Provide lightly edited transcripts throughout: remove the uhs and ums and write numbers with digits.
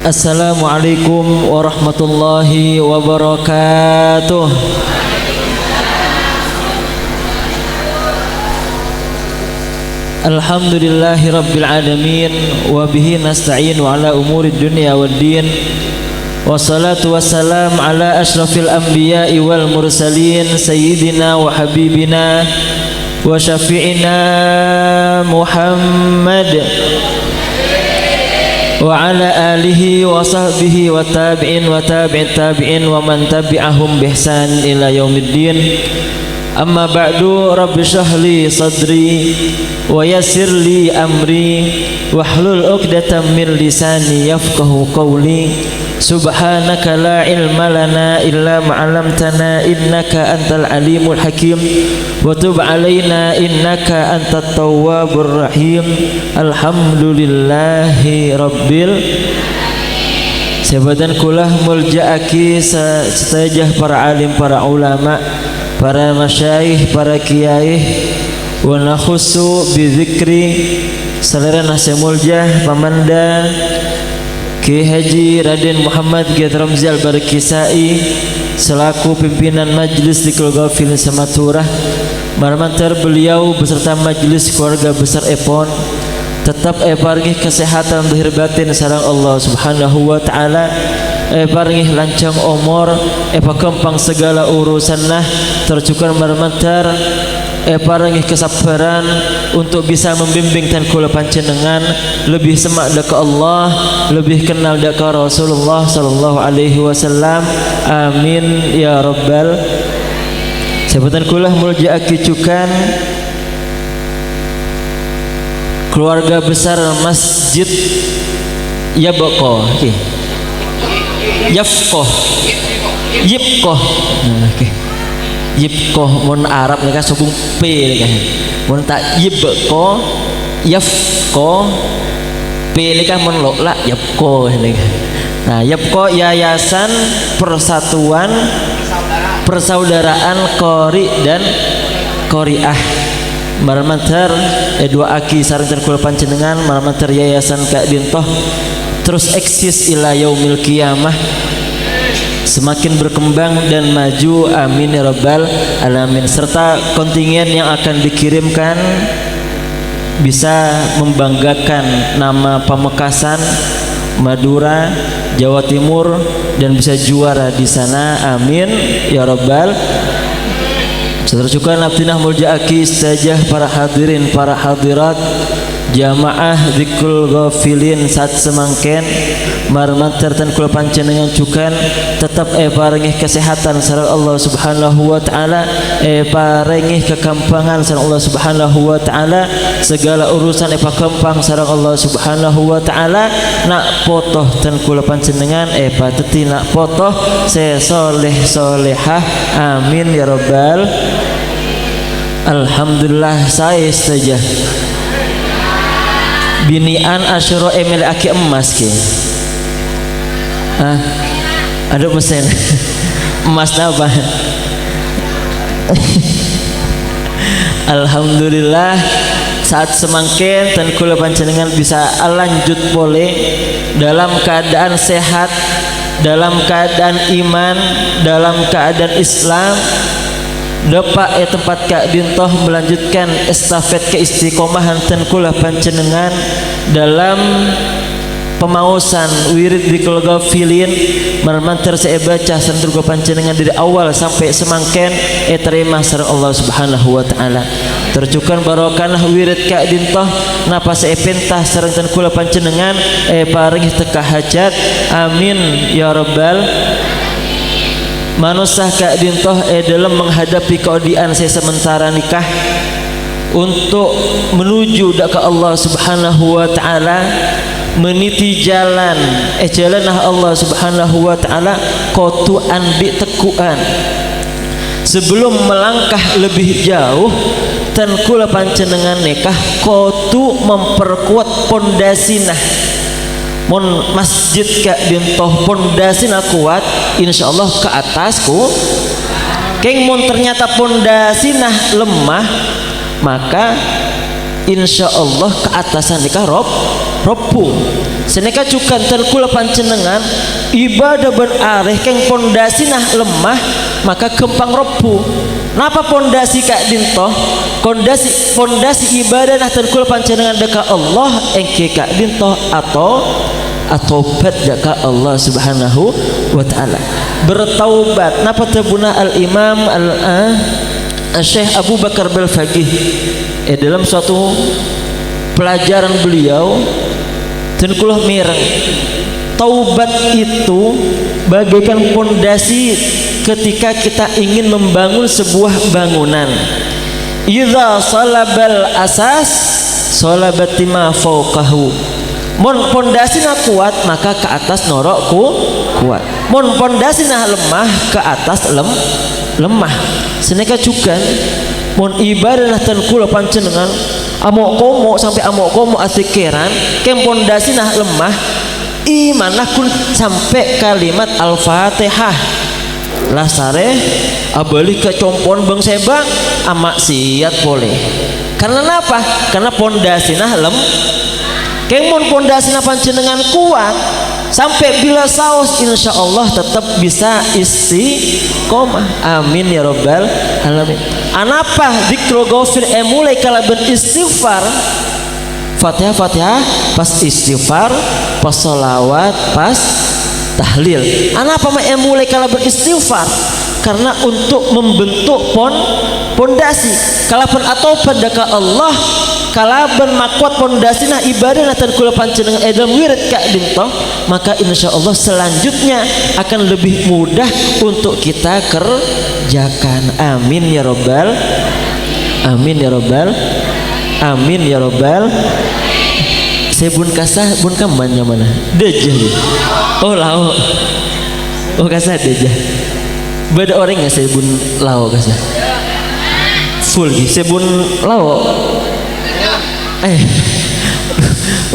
Assalamualaikum warahmatullahi wabarakatuh. Alhamdulillahi rabbil alamin wa bihi nasta'inu ala umurid dunya waddin. Wassalatu wassalam ala ashrafil anbiya'i wal mursalin sayyidina wa habibina wa syafi'ina Muhammad wa ala alihi wa sahbihi wa tabi'in wa tabi'in tabi'in wa man tabi'ahum bihsan ila yaumiddin. Amma ba'du, rabbi shrahli sadri wa yassir li amri wahlul 'uqdatam min lisani yafqahu qawli. Subhanaka la ilma lana illa ma 'allamtana innaka antal alimul hakim wa tub 'alaina innaka antat tawwabur rahim. Alhamdulillahi rabbil sahabat kulah muljaaki setajah para alim, para ulama, para masyayikh, para kiai, wa nakhussu bi dzikri salera nasa muljah pamanda Ki Haji Raden Muhammad Gyat Ramzi Al-Barkisai selaku pimpinan Majelis Dzikrul Ghafilin Samaturah. Marmantar beliau beserta majelis keluarga besar Epon tetap paringih kesehatan zahir batin sareng Allah Subhanahu wa taala, paringih lancang umur, pakempang segala urusan nah tercukup marmantar paringih kesabaran untuk bisa membimbing dan kula panjenengan lebih semak deka Allah, lebih kenal deka Rasulullah sallallahu alaihi wasallam. Amin ya rabbal. Sahabatan kula muljaaki cukan keluarga besar Masjid Yabqo Yafqoh Yibqoh Yibqoh mun Arab nika sobung P nika mun tak Yibqoh Yafqoh P nika mun lokla Yabqoh nika. Nah, Yabqoh Yayasan Persatuan Persaudaraan Qori dan Qoriah. Marmantar dua aki sareng kula panjenengan marmantar Yayasan Kak Dintoh terus eksis ila yaumil qiyamah, semakin berkembang dan maju, amin ya rabbal alamin. Serta kontingen yang akan dikirimkan bisa membanggakan nama Pamekasan, Madura, Jawa Timur dan bisa juara di sana, amin ya rabbal. Seterusnya naftinah muljaaki istajah para hadirin, para hadirat jamaah Dzikrul Ghafilin saat semangken marmantar tan kula panjenengan cukan tetap paringih kesehatan sareng Allah Subhanahu wa taala, paringih kekampangan sareng Allah Subhanahu wa taala, segala urusan pakempang sareng Allah Subhanahu wa taala. Nak potoh tan kula panjenengan pateti nak potoh se soleh solehah, amin ya rabbal. Alhamdulillah saya saja binian asyuro emil aki emas ki ada mesin emas apa. Alhamdulillah saat semangkin dan kula panjenengan bisa lanjut boleh dalam keadaan sehat, dalam keadaan iman, dalam keadaan Islam. Dapat tempat Kak Dintoh melanjutkan estafet keistiqomahan dan kula panjenengan dalam pemausan wirid Dzikrul Ghafilin. Marmantar saya baca senturga panjenengan dari awal sampai semangken terima sareng Allah Subhanahu wa taala. Tercukan barokah wirid Kak Dintoh napa saya pentah sareng dan kula panjenengan paringih teka hajat, amin ya rabbal. Manusah Kak Dintoh dalam menghadapi keodian saya sementara nikah untuk menuju ke Allah Subhanahu wa taala, meniti jalan jalanah Allah Subhanahu wa taala kotuan bi tekuan. Sebelum melangkah lebih jauh tan kula panjenengan nikah kotu memperkuat pondasinah. Mon Masjid Kak Dintoh pondasina kuat, insyaallah ke atasku. Keng mon ternyata pondasina lemah, maka insyaallah ke atasan nikah Repu seneka cukan ten kula panjenengan ibadah berareh keng pondasi nah lemah maka gampang repu. Napa pondasi kak dinto? Pondasi ibadah nah ten kula panjenengan deka Allah engke kak dinto atau taubat deka Allah Subhanahu wa taala. Bertaubat napa tabuna al Imam Syekh Abu Bakar Al-Faqih dalam suatu pelajaran beliau dan kula mireng taubat itu bagaikan pondasi ketika kita ingin membangun sebuah bangunan. Idza salabal asas salabati ma fawqahu. Mon pondasina kuat maka ke atas norokku kuat. Mon pondasina lemah ke atas lemah. Seneka juga mon ibadah tan kula panjenengan amok komo sampai amok komo asikiran kem pondasina lemah imanah kun sampai kalimat al-Fatihah lasare abali ke compon bang sebang amak siat boleh. Karena apa? Karena pondasina kemon pondasina panjenengan kuat sampai bila saus insya Allah tetap bisa istiqomah. Amin ya robbal alamin. Anapa dzikrul ghafir mulai kala beristighfar Fatihah pas istighfar pas sholawat pas tahlil. Anapa mulai kala beristighfar? Karena untuk membentuk pondasi kalapan atau pada ka Allah kalaban makuat pondasina ibadah natan kula panjenengan dalam wirid kak dinto maka insya Allah selanjutnya akan lebih mudah untuk kita kerjakan. Amin ya robbal amin ya robbal amin ya robbal. Saya bun kasah bun kamannya mana dejah oh lao oh kasah dejah beda orang nggak saya bun lao kasah full gitu saya bun lao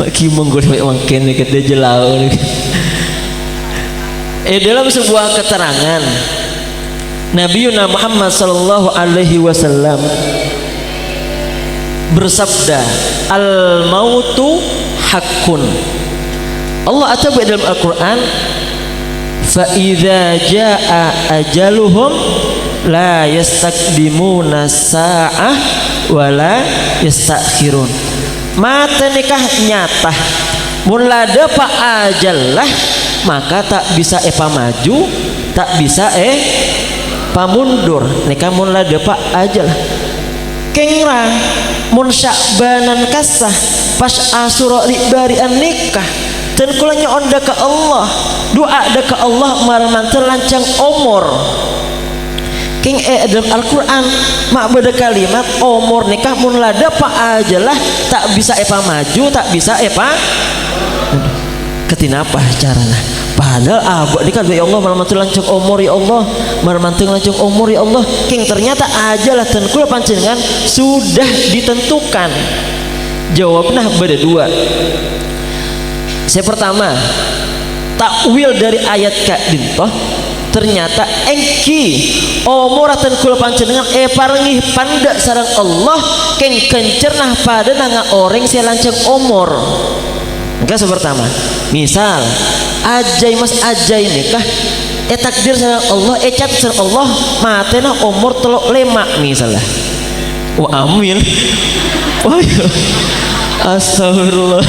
Maki menggoda makin kita jelau. Dalam sebuah keterangan Nabi Muhammad sallallahu alaihi wasallam bersabda, al mautu hakun. Allah ataba dalam Al-Quran, fa idza jaa ajaluhum la yastakdimuna sa'ah wala yastakhirun. Mata nikah nyata mun lada pa ajallah maka tak bisa maju tak bisa pamundur. Nikah mun lada pa ajalah kengra mun sya'banan kasah pas asura barian nikah dan kulanya onda ke Allah doa da ke Allah marmantel lancang umur king dalam Al-Quran mak beda kalimat umur nikah mun lada pa ajalah tak bisa maju tak bisa ketina apa caranya padahal abok ini kan ya Allah marmantel lancang umur ya Allah marmantel lancang umur ya Allah king ternyata ajalah dan kula panjenengan sudah ditentukan. Jawabnya beda dua. Saya pertama takwil dari ayat kak dintoh ternyata engki omoratan kula panjenengan parengi pandak sarang Allah keng kencernah pada nanga orang saya lancang umur. Enggak sepertama misal ajai mas ajai nikah takdir sarang Allah cat sarang Allah matena umur telok lemak misalnya. Wah amin. Oh iya. Astagfirullah.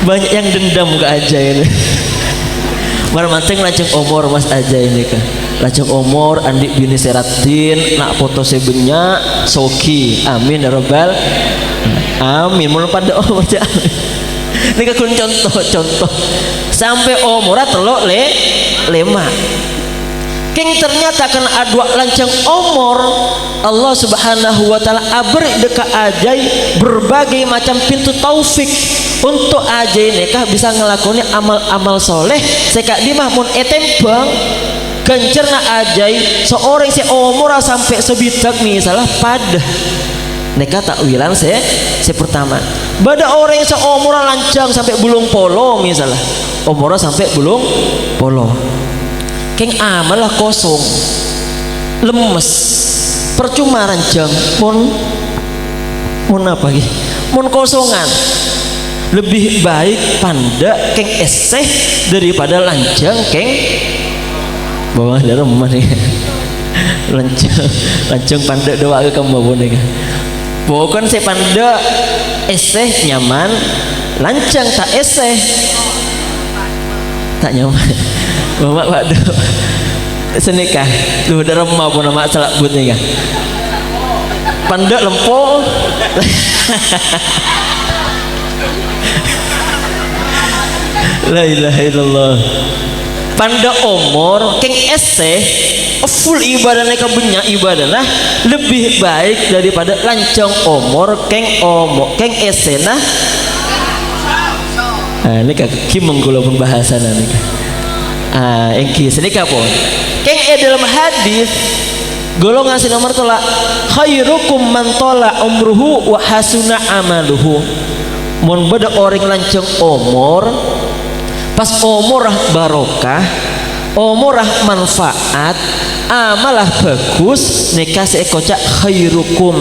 Banyak yang dendam ke aja ini. Mar manteng lanceng umur mas aja ini kan. Lanceng umur Andi bini Seratin nak foto sebenya Soki. Amin ya robbal. Amin. Mun pada umur aja. Ini kan contoh sampai umur telok lema. King ternyata karena adwa lancang umur Allah subhanahu wa ta'ala abri deka ajai berbagai macam pintu taufik untuk ajai nikah bisa ngelakoni amal-amal soleh sekak dimah mun etembang gencerna ajai seorang si umur sampai sebitak misalnya pada nikah takwilan saya pertama bada orang yang seumur lancang sampai bulung polo misalnya umur sampai bulung polo keng amalah kosong lemes percuma rancang mun apa gitu mun kosongan lebih baik panda keng eseh daripada lancang keng bawah dari rumah nih. lancang panda doa ke kamu bawa nih. Bukan saya panda eseh nyaman, lancang tak eseh tak nyaman. Bapak waduh senikah lu udah remah pun nama salah but nih kan panda lempo. La ilaha illallah. Panda umur keng eseh full ibadahnya kebanyak ibadahnya lebih baik daripada lancang umur keng eseh nah. Ini kaki menggula pun bahasa nih. Engki senika pun keng dalam hadis golongan si nomor tolak khairukum man tola umruhu wa hasuna amaluhu. Mun beda orang lancang umur pas umurah barokah, umurah manfaat, amalah bagus, nikah seekocak khairukum,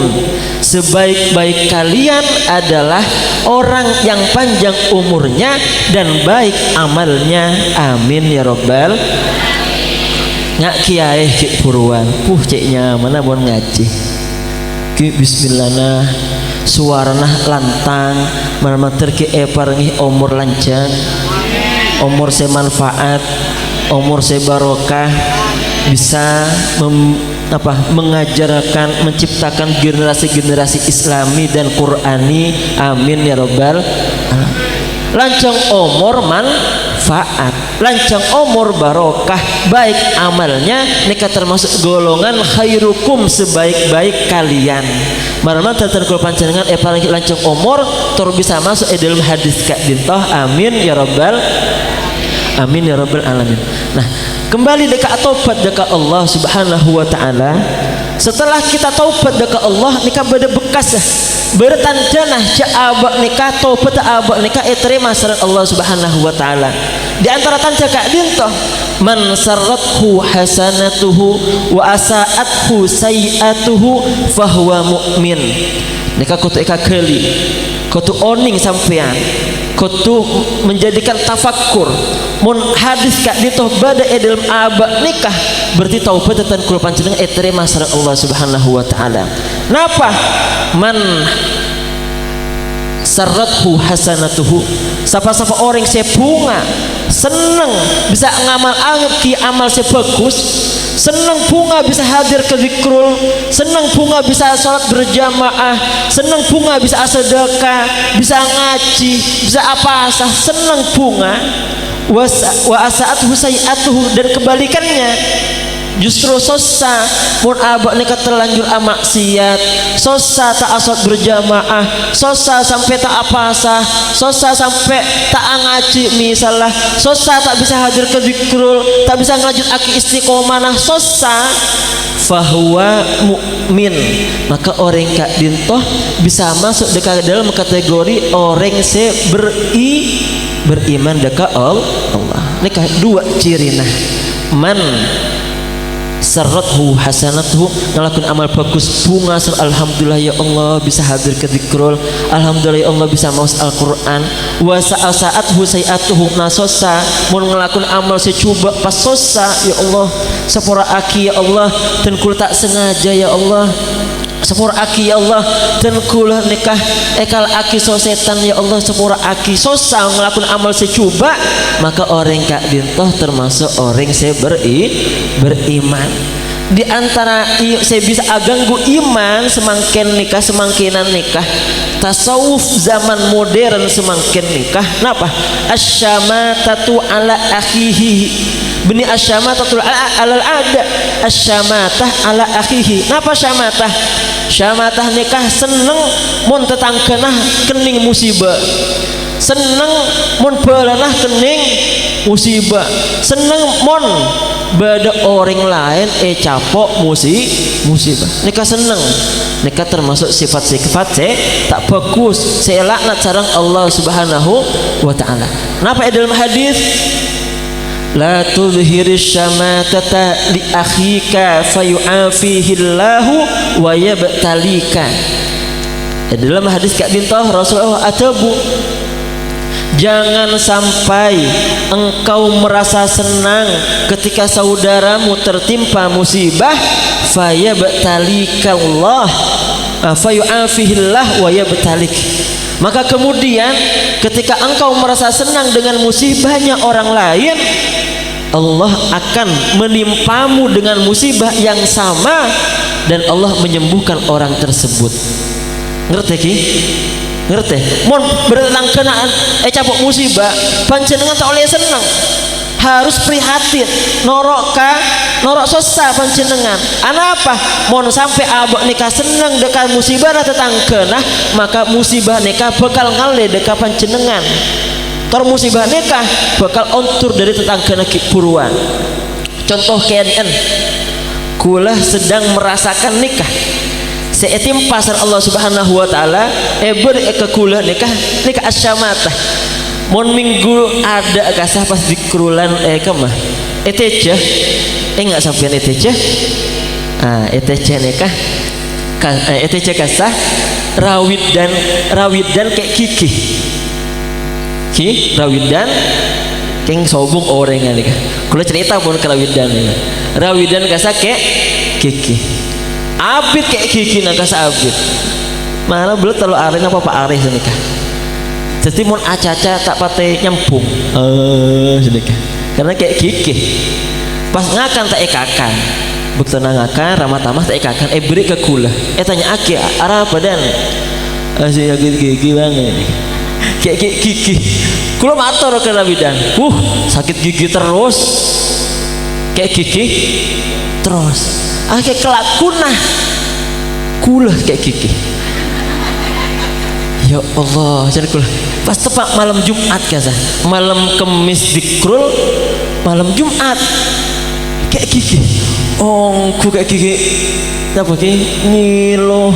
sebaik-baik kalian adalah orang yang panjang umurnya dan baik amalnya. Amin ya robbal. Ngak kiai cik buruan ciknya mana bon ngaji ki bismillah nah suara nah lantang mana terki parengi umur lancang, umur semanfaat, umur sebarokah, bisa mengajarkan, menciptakan generasi-generasi Islami dan Qurani. Amin ya robbal. Lancang umur manfaat, lancang umur barokah, baik amalnya, nikah termasuk golongan khairukum, sebaik-baik kalian. Marana terkul pancenengan paling lancang umur tur bisa masuk dalam hadis kak dintoh. Amin ya robbal. Amin ya rabbal alamin. Nah, kembali dekat taubat dekat Allah Subhanahu wa taala. Setelah kita taubat dekat Allah, nikah beda bekas bertanda nah abak nikah taubat abak nikah terima saran Allah Subhanahu wa taala. Di antara tanda kak dintoh man sarrathu hasanatuhu wa asa'athu sayi'atuhu fahuwa mu'min. Nikah kutu eka keli kutu oning sampean kutu menjadikan tafakur mun hadis kak ditoh bada dalam abak nikah berarti taubat dan kul panjenengan terima saran Allah Subhanahu wa taala. Napa man sarrathu hasanatuhu, sapa-sapa orang sebunga seneng bisa ngamal ki amal sebagus, seneng bunga bisa hadir ke zikrul, seneng bunga bisa sholat berjamaah, seneng bunga bisa sedekah, bisa ngaji, bisa apa sah, seneng bunga wa asaatuhu sayiatuhu. Dan kebalikannya justru sosa mun abak nikah terlanjur maksiat, sosa tak asal berjamaah, sosa sampai tak apa sah, sosa sampai tak ngaji misalnya, sosa tak bisa hadir ke zikrul, tak bisa ngajut aki istiqomah, nah sosa fahuwa mu'min. Maka orang kak dintoh bisa masuk dekat dalam kategori orang beriman dekat Allah. Nikah dua ciri nah man sarrathu hasanatuhu, ngelakuin amal bagus bunga alhamdulillah ya Allah bisa hadir ke zikrul, alhamdulillah ya Allah bisa maus Al-Quran. Wa sa'athu sayiatuhu, nasosa mun ngelakuin amal secoba pas sosa ya Allah sepura aki ya Allah dan kul tak sengaja ya Allah sepura aki ya Allah dan kula nikah ekal aki so setan ya Allah sepura aki sosa ngelakuin amal secoba, maka orang kak dintoh termasuk orang beriman. Di antara saya bisa aganggu iman semangkin nikah semangkinan nikah tasawuf zaman modern semangkin nikah. Napa asyamatatu ala akhihi bini asyamatatu ala ada asyamatah ala akhihi. Napa syamatah? Syamatah nikah seneng mun tetangkenah kening musibah, seneng mun belanah kening musibah, seneng mon beda orang lain capok musibah. Nikah seneng, nikah termasuk sifat-sifat tak bagus, saya laknat sareng Allah Subhanahu wa taala. Napa dalam hadis la tudhhirish syamatata li akhika fayu'afihillahu wa yabtalika. Dalam hadis kak dintoh Rasulullah atabu Jangan sampai engkau merasa senang ketika saudaramu tertimpa musibah, fayabtalikallah fayu'afihillah wa yabtalik. Maka kemudian ketika engkau merasa senang dengan musibahnya orang lain, Allah akan menimpamu dengan musibah yang sama dan Allah menyembuhkan orang tersebut. Ngerti ki? Ngerti? Mon bertentang kenaan capok musibah panjenengan tak oleh senang, harus prihatin, norok susah panjenengan. Ana apa? Mon sampai abak nikah senang dekat musibah tetang kena, maka musibah nikah bakal ngale dekat panjenengan. Tor musibah nikah bakal ontur dari tetangga kipuruan. Contoh KNN, kulah sedang merasakan nikah. Seetim pasar Allah Subhanahu wa taala kekulah nikah asyamata. Mon minggu ada kasah pas di kerulan kemah ETC enggak sampean ETC ETC nikah ETC kasah rawid dan kayak kiki rawidan keng sobung orang nikah. Kula cerita pun ke rawidan kasah kayak kiki abid kayak gigi nangkas abid mana belum terlalu areh apa pak areh senika. Jadi mon acaca tak pakai nyambung senika karena kayak gigi pas ngakan tak ekakan betul ngakan ramah tamah tak ekakan beri ke kula tanya aki arah badan asih gigi banget kayak gigi kula matur ke rawidan sakit gigi terus kayak gigi terus kayak kelakunah kula kayak gigi. Ya Allah, jadi kula pas tepat malam Jumat kasah, malam Kemis dikrul, malam Jumat kayak gigi. Ku kayak gigi apa ki ngilo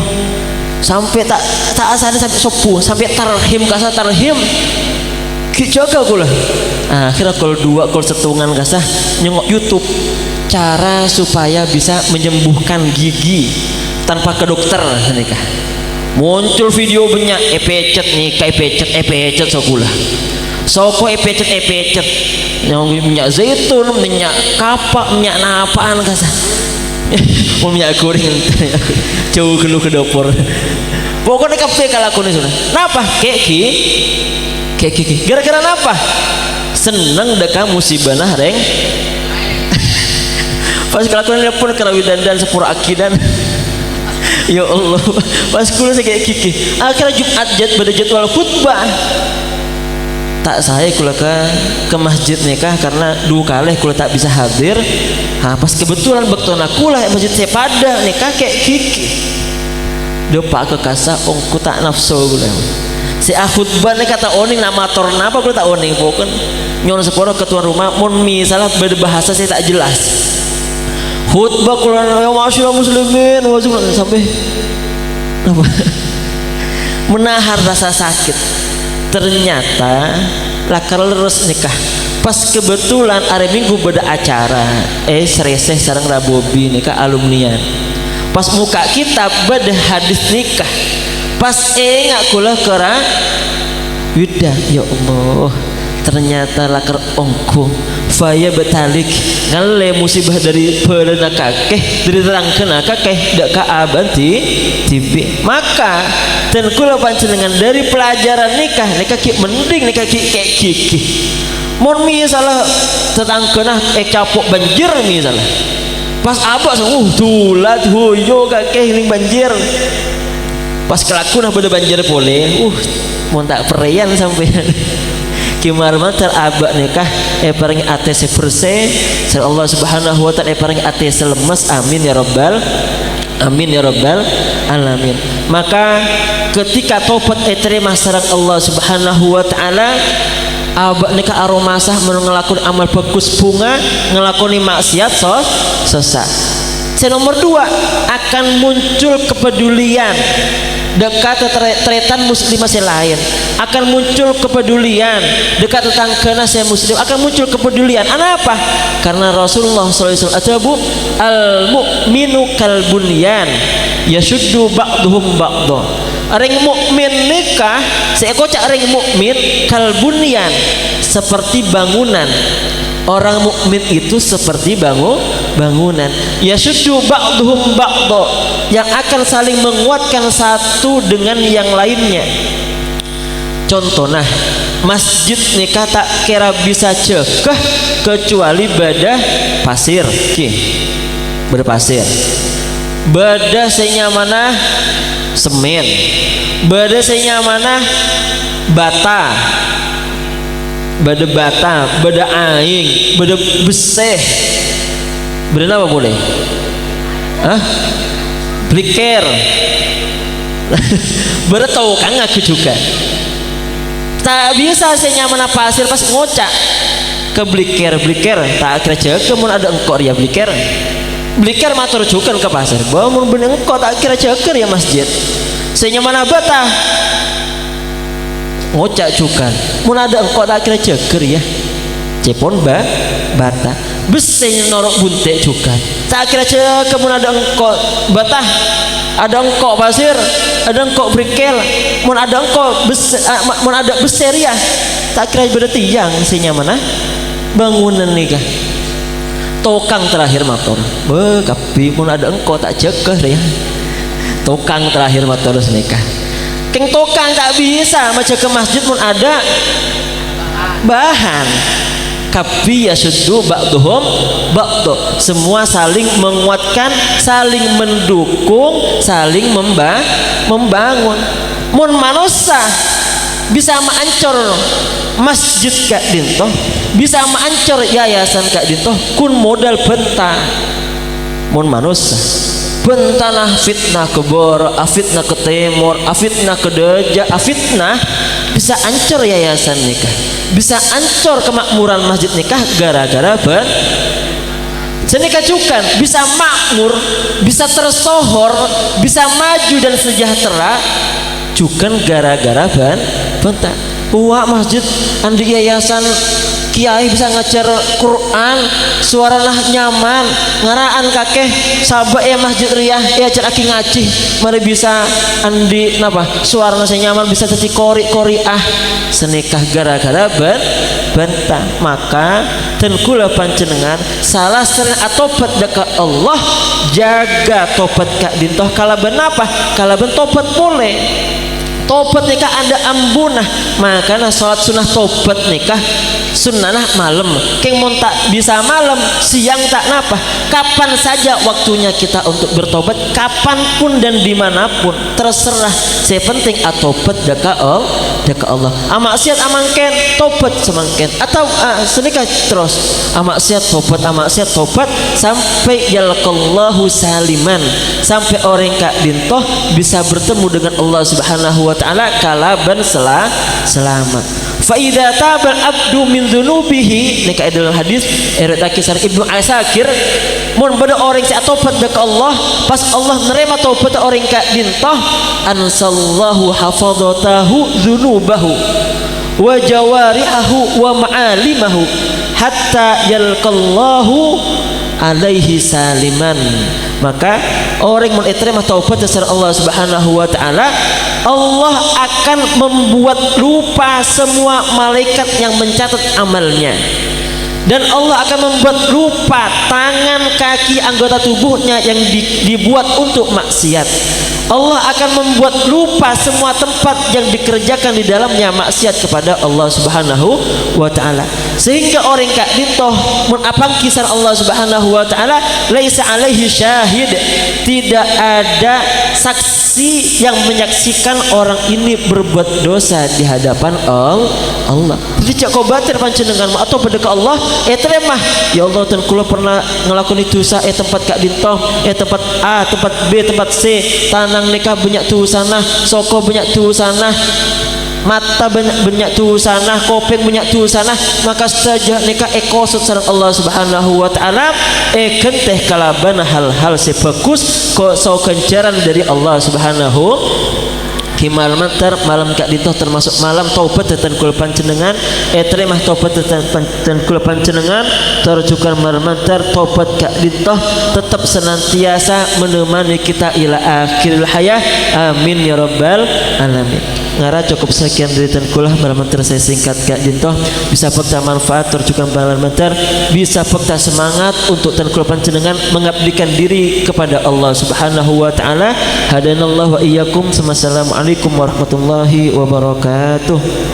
sampai tak asal sampai sopu sampai tarhim kasah tarhim jaga kula. Akhirnya kol setungan kasah nyengok YouTube cara supaya bisa menyembuhkan gigi tanpa ke dokter nikah. Muncul video banyak epecet nikah epecet sokula sopo epecet yang minyak zaitun minyak kapak minyak napaan kasah minyak goreng jauh keluh ke dapur pokoknya kafe kalakunya sudah napa kayak gigi gara-gara napa seneng deka musibah nah reng pas kelakuan pun kerawidan dan sepura akidan. Ya Allah pas kuliah saya kayak gigi akhirnya Jumat pada jadwal khutbah tak saya kuliah ke masjid nikah karena 2 kali kuliah tak bisa hadir. Pas kebetulan bektona kuliah masjid saya pada nikah kayak gigi depak ke kasah ongku tak nafsu kuliah si khutbah nih kata oning nama tor napa kuliah tak oning pokoknya nyon sepuluh ketua rumah mon misalnya berbahasa saya tak jelas khutbah Quran ya masyaallah muslimin sampai apa menahan rasa sakit. Ternyata lakar leres nikah pas kebetulan hari Minggu beda acara sereseh sareng Rabobi nikah alumnian pas muka kita beda hadis nikah pas ngak kula kera wida ya Allah ternyata lakar ongku faya betalik ngale musibah dari pelena kakeh dari terangkan kakeh dak kaaban tibi maka dan kula panjenengan dari pelajaran nikah ki mending nikah ki kayak gigi mon misalnya tetangkena capok banjir misalnya pas apa tulat huyo kakeh ini banjir pas kelakuan pada banjir boleh mau tak perayaan sampai kimar matar abak nikah paring ate seperse sir Allah Subhanahu wa taala paring ate selemas amin ya rabbal alamin. Maka ketika tobat terima sareng Allah Subhanahu wa taala abak nikah aromasah mengelakun amal bagus bunga ngelakoni maksiat sesat. Nomor 2 akan muncul kepedulian dekat tretan muslimah yang lain akan muncul kepedulian dekat tetangga saya muslim akan muncul kepedulian. Apa? Karena Rasulullah SAW al mu'minu kal bunyan yashuddu ba'duhum ba'dha Ring mukmin nikah seekocak ring mukmin kalbunyan seperti bangunan. Orang mukmin itu seperti bangunan. Yasuddu ba'duhum ba'dha, yang akan saling menguatkan satu dengan yang lainnya. Contohnya masjid nikah tak kira bisa cekeh kecuali badah pasir. Badah pasir. Badah senyamana semen. Badah senyamana bata. Bada bata, bada aing, bada beseh. Bada apa boleh? Hah? Bliker. Bada tahu kan aku juga. Tak bisa saya nyaman pasir pas ngocak ke bliker tak kira cek kemun ada engkor ya bliker matur juga ke pasir bahwa mun bener engkor tak kira ceker ya masjid saya nyaman bata ngocak cukan mun ada engkau tak kira ceker ya cepon bata besenya norok buntek cukan tak kira ceker mun ada engkau bata ada engkau pasir ada engkau brikel mun ada engkau mun ada beser ya tak kira berarti yang senya mana bangunan nikah tokang terakhir motor tapi mun ada engkau tak ceker ya tokang terakhir motor nikah keng tokang tak bisa macam ke masjid pun ada bahan tapi ya sudu ba'duhum ba'du, semua saling menguatkan, saling mendukung, saling membangun. Mun manusia bisa maancor masjid kak dinto, bisa maancor yayasan kak dinto kun modal bentah. Mun manusia bentanah fitnah ke bor, afitnah ke timur, afitnah ke deja, afitnah bisa ancur yayasan nikah, bisa ancur kemakmuran masjid nikah gara-gara senikah cukan bisa makmur, bisa tersohor, bisa maju dan sejahtera cukan gara-gara bentar. Wah masjid andi yayasan kiai bisa ngajar Quran suaranya nyaman ngaraan kakeh sabak ya masjid riyah ya ajar aki ngaji mari bisa andi napa suaranya nyaman bisa jadi kori-koriah senikah gara-gara bentah maka dan kula panjenengan salah sering atobat dekat Allah jaga tobat kak dintoh kalaban apa kalaban tobat boleh tobat nikah anda ambunah makanya sholat sunnah tobat nikah sunnah malam keng mon tak bisa malam siang tak napa kapan saja waktunya kita untuk bertobat kapanpun dan dimanapun terserah saya penting atobat deka Allah amaksiat amangken tobat semangken atau senikah terus amaksiat tobat sampai yalqallahu saliman sampai orang kak dintoh bisa bertemu dengan Allah subhanahu wa ta'ala kalaban selamat. Fa idza tabal abdu min dzunubihi nika dalam hadis riwayat kisah Ibnu Asakir mun bada orang si tobat dekat Allah pas Allah nerima tobat orang ka dintah ansallahu hafadatahu dzunubahu wa jawarihahu wa ma'alimahu hatta yalqallahu alaihi saliman maka orang yang menerima taubat dari Allah subhanahu wa ta'ala Allah akan membuat lupa semua malaikat yang mencatat amalnya dan Allah akan membuat lupa tangan kaki anggota tubuhnya yang dibuat untuk maksiat Allah akan membuat lupa semua tempat yang dikerjakan di dalamnya maksiat kepada Allah subhanahu wa ta'ala sehingga orang kak dintoh menapang kisah Allah subhanahu wa ta'ala laisa alaihi syahid tidak ada saksi yang menyaksikan orang ini berbuat dosa di hadapan Allah jadi cak kau batir panjenengan atau pada ke Allah terima ya Allah dan kula pernah ngelakuin dosa tempat kak dintoh tempat A tempat B tempat C tanah nikah banyak tuh sana soko banyak tuh sana mata banyak tuh sana kopeng banyak tuh sana maka saja nikah ekosut sareng Allah subhanahu wa ta'ala kenteh kalaban hal-hal sebagus kok so kencaran dari Allah subhanahu himal mantar malam kak ditoh termasuk malam taubat dan kula panjenengan terima taubat dan kula panjenengan terjukan malam mantar taubat kak ditoh tetap senantiasa menemani kita ila akhiril hayah. Amin ya rabbal alamin. Ngara cukup sekian dari dan kula malam mantar saya singkat kak dintoh bisa fakta manfaat terjukan malam mantar bisa fakta semangat untuk dan kula panjenengan mengabdikan diri kepada Allah Subhanahu wa taala. Hadanallahu wa iyyakum. Assalamualaikum warahmatullahi wabarakatuh.